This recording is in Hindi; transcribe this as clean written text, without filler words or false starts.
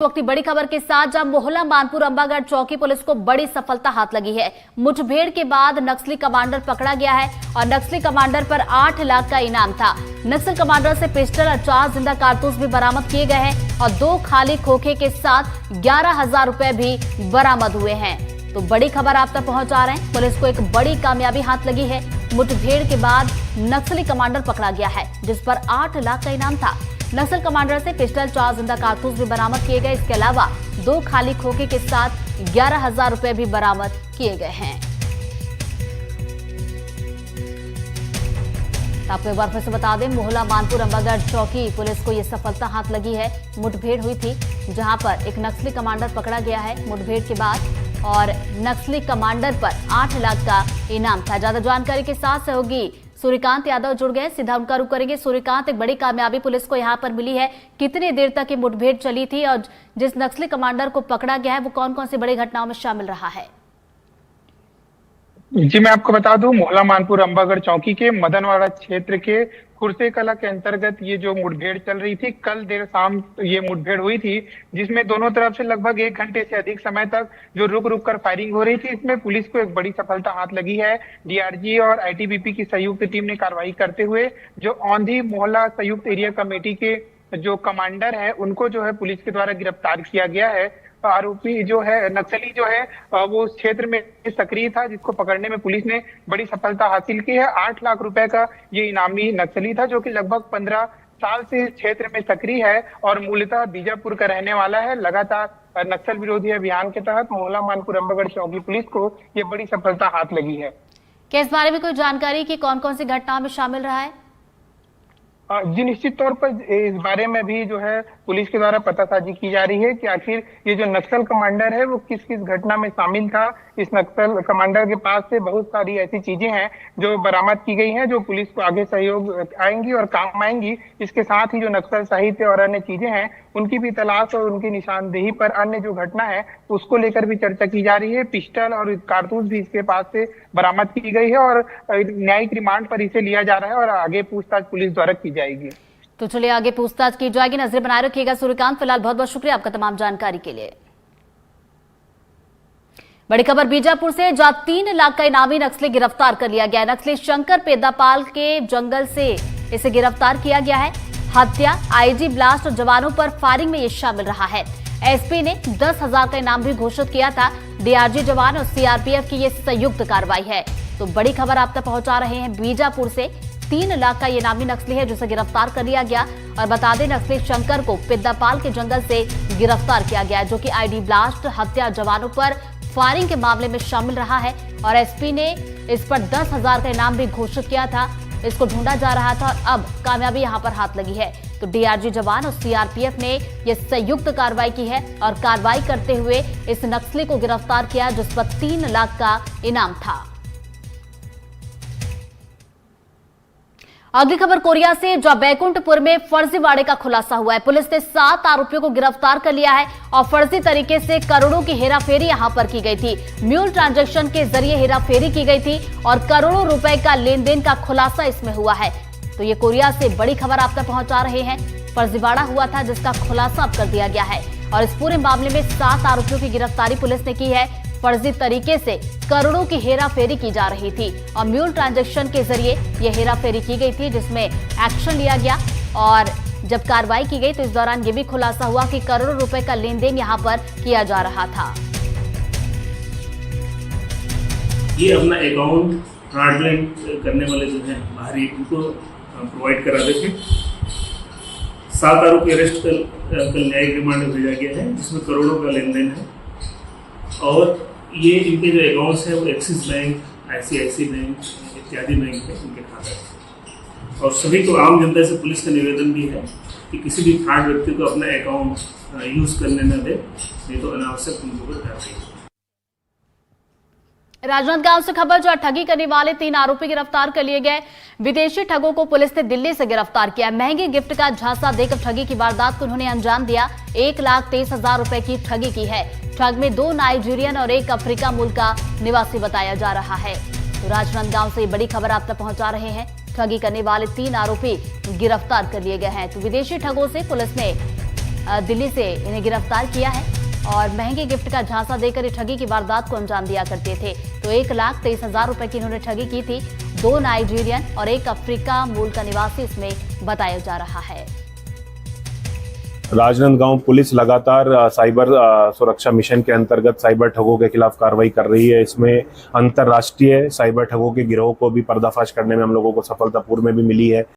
वक्त की बड़ी खबर के साथ जब मोहल्ला मानपुर अंबागढ़ चौकी पुलिस को बड़ी सफलता हाथ लगी है। मुठभेड़ के बाद नक्सली कमांडर पकड़ा गया है और नक्सली कमांडर पर 8 लाख का इनाम था। नक्सल कमांडर से पिस्टल और 4 जिंदा कारतूस भी बरामद किए गए हैं और 2 खाली खोखे के साथ 11,000 रुपए भी बरामद हुए हैं। तो बड़ी खबर आप तक पहुंचा रहे हैं। पुलिस को एक बड़ी कामयाबी हाथ लगी है। मुठभेड़ के बाद नक्सली कमांडर पकड़ा गया है जिस पर 8 लाख का इनाम था। नक्सल कमांडर से पिस्टल 4 जिंदा कारतूस भी बरामद किए गए। इसके अलावा 2 खाली खोखे के साथ 11,000 रुपए भी बरामद किए गए हैं। आपको एक बार फिर से बता दें, मोहल्ला मानपुर अंबागढ़ चौकी पुलिस को यह सफलता हाथ लगी है। मुठभेड़ हुई थी जहां पर एक नक्सली कमांडर पकड़ा गया है मुठभेड़ के बाद और नक्सली कमांडर पर 8 लाख का इनाम था। ज्यादा जानकारी के साथ सहयोगी सूर्यकांत यादव जुड़ गए, सीधा उनका रुख करेंगे। सूर्यकांत, एक बड़ी कामयाबी पुलिस को यहां पर मिली है। कितनी देर तक ये मुठभेड़ चली थी और जिस नक्सली कमांडर को पकड़ा गया है वो कौन कौन सी बड़ी घटनाओं में शामिल रहा है? जी, मैं आपको बता दूं, मोहल्ला मानपुर अंबागढ़ चौकी के मदनवाड़ा क्षेत्र के खुर्से कला के अंतर्गत ये जो मुठभेड़ चल रही थी, कल देर शाम ये मुठभेड़ हुई थी जिसमें दोनों तरफ से लगभग 1 घंटे से अधिक समय तक जो रुक रुक कर फायरिंग हो रही थी। इसमें पुलिस को एक बड़ी सफलता हाथ लगी है। डीआरजी और आईटीबीपी की संयुक्त टीम ने कार्रवाई करते हुए जो औंधी मोहल्ला संयुक्त एरिया कमेटी के जो कमांडर है उनको जो है पुलिस के द्वारा गिरफ्तार किया गया है। आरोपी जो है नक्सली जो है वो उस क्षेत्र में सक्रिय था जिसको पकड़ने में पुलिस ने बड़ी सफलता हासिल की है। 8 लाख रुपए का ये इनामी नक्सली था जो कि लगभग 15 साल से इस क्षेत्र में सक्रिय है और मूलतः बीजापुर का रहने वाला है। लगातार नक्सल विरोधी अभियान के तहत मोहल्ला मानपुर अंबागढ़ चौकी पुलिस को ये बड़ी सफलता हाथ लगी है। क्या इस बारे में कोई जानकारी कि कौन कौन सी घटनाओं में शामिल रहा है? जी, निश्चित तौर पर इस बारे में भी जो है पुलिस के द्वारा पतासाजी की जा रही है कि आखिर ये जो नक्सल कमांडर है वो किस किस घटना में शामिल था। इस नक्सल कमांडर के पास से बहुत सारी ऐसी चीजें हैं जो बरामद की गई हैं जो पुलिस को आगे सहयोग आएंगी और काम आएंगी। इसके साथ ही जो नक्सल साहित्य और अन्य चीजें हैं उनकी भी तलाश और उनकी निशानदेही पर अन्य जो घटना है उसको लेकर भी चर्चा की जा रही है। पिस्टल और कारतूस भी इसके पास से बरामद की गई है और न्यायिक रिमांड पर इसे लिया जा रहा है और आगे पूछताछ पुलिस द्वारा की जाएगी। तो चलिए आगे पूछताछ की जाएगी। नजर बनाए रखिएगा सूर्यकांत। फिलहाल बहुत बहुत शुक्रिया आपका तमाम जानकारी के लिए। बड़ी खबर बीजापुर से, जहां 3 लाख का इनामी नक्सली गिरफ्तार कर लिया गया है। नक्सली शंकर पेदापाल के जंगल से इसे गिरफ्तार किया गया है। हत्या, आईजी ब्लास्ट और जवानों पर फायरिंग में ये शामिल रहा है। एसपी ने 10,000 का इनाम भी घोषित किया था। डीआरजी जवान और सीआरपीएफ की ये संयुक्त कार्रवाई है। तो बड़ी खबर आप तक पहुंचा रहे हैं बीजापुर से। 3 लाख का ये इनामी नक्सली है जिसे गिरफ्तार कर लिया गया। और बता दें, नक्सली शंकर को पेद्दापाल के जंगल से गिरफ्तार किया गया जो कि आईडी ब्लास्ट, हत्या, जवानों पर फायरिंग के मामले में शामिल रहा है। और एसपी ने इस पर 10,000 का इनाम भी घोषित किया था। इसको ढूंढा जा रहा था और अब कामयाबी यहां पर हाथ लगी है। तो डीआरजी जवान और सीआरपीएफ ने यह संयुक्त कार्रवाई की है और कार्रवाई करते हुए इस नक्सली को गिरफ्तार किया जिस पर 3 लाख का इनाम था। अगली खबर कोरिया से, जहां बैकुंठपुर में फर्जीवाड़े का खुलासा हुआ है। पुलिस ने 7 आरोपियों को गिरफ्तार कर लिया है और फर्जी तरीके से करोड़ों की हेराफेरी यहां पर की गई थी। म्यूल ट्रांजैक्शन के जरिए हेराफेरी की गई थी और करोड़ों रुपए का लेन देन का खुलासा इसमें हुआ है। तो ये कोरिया से बड़ी खबर आप तक पहुंचा रहे हैं। फर्जीवाड़ा हुआ था जिसका खुलासा अब कर दिया गया है और इस पूरे मामले में 7 आरोपियों की गिरफ्तारी पुलिस ने की है। फर्जी तरीके से करोड़ों की हेराफेरी की जा रही थी और म्यूल ट्रांजैक्शन के जरिए यह हेराफेरी की गई थी जिसमें एक्शन लिया गया। और जब कार्रवाई की गई तो इस दौरान यह भी खुलासा हुआ कि करोड़ों रुपए का लेन देन यहां पर किया जा रहा था। ये अपना अकाउंट फ्रॉडलेंट करने वाले जो हैं बाहरी उनको प्रोवाइड कराते थे। 7 आरोपी अरेस्ट कल न्यायिक रिमांड में भेजा गया है जिसमें करोड़ों का लेन देन है। और ये इनके जो अकाउंट्स है वो एक्सिस बैंक, आईसीआईसीआई बैंक इत्यादि बैंक है इनके खाते हैं। और सभी को, आम जनता से पुलिस का निवेदन भी है कि किसी भी फ्रॉड व्यक्ति को अपना अकाउंट यूज करने न दे, नहीं तो अनावश्यक उनके ऊपर कार्रवाई होगी। राजनांदगांव से खबर, जो ठगी करने वाले 3 आरोपी गिरफ्तार कर लिए गए। विदेशी ठगों को पुलिस ने दिल्ली से गिरफ्तार किया। महंगे गिफ्ट का झांसा देकर ठगी की वारदात को उन्होंने अंजाम दिया। 1,23,000 रुपए की ठगी की है। ठग में 2 नाइजीरियन और 1 अफ्रीका मूल का निवासी बताया जा रहा है। तो राजनांदगांव से बड़ी खबर आप तक पहुंचा रहे हैं। ठगी करने वाले 3 आरोपी गिरफ्तार कर लिए गए हैं। तो विदेशी ठगों से पुलिस ने दिल्ली से इन्हें गिरफ्तार किया है और महंगे गिफ्ट का झांसा देकर ये ठगी की वारदात को अंजाम दिया करते थे। तो 1,23,000 रुपए की इन्होंने ठगी की थी। 2 नाइजीरियन और 1 अफ्रीका मूल का निवासी इसमें बताया जा रहा है। राजनांदगांव पुलिस लगातार साइबर सुरक्षा मिशन के अंतर्गत साइबर ठगों के खिलाफ कार्रवाई कर रही है। इसमें अंतर्राष्ट्रीय साइबर ठगों के गिरोह को भी पर्दाफाश करने में हम लोगों को सफलता पूर्व में भी मिली है।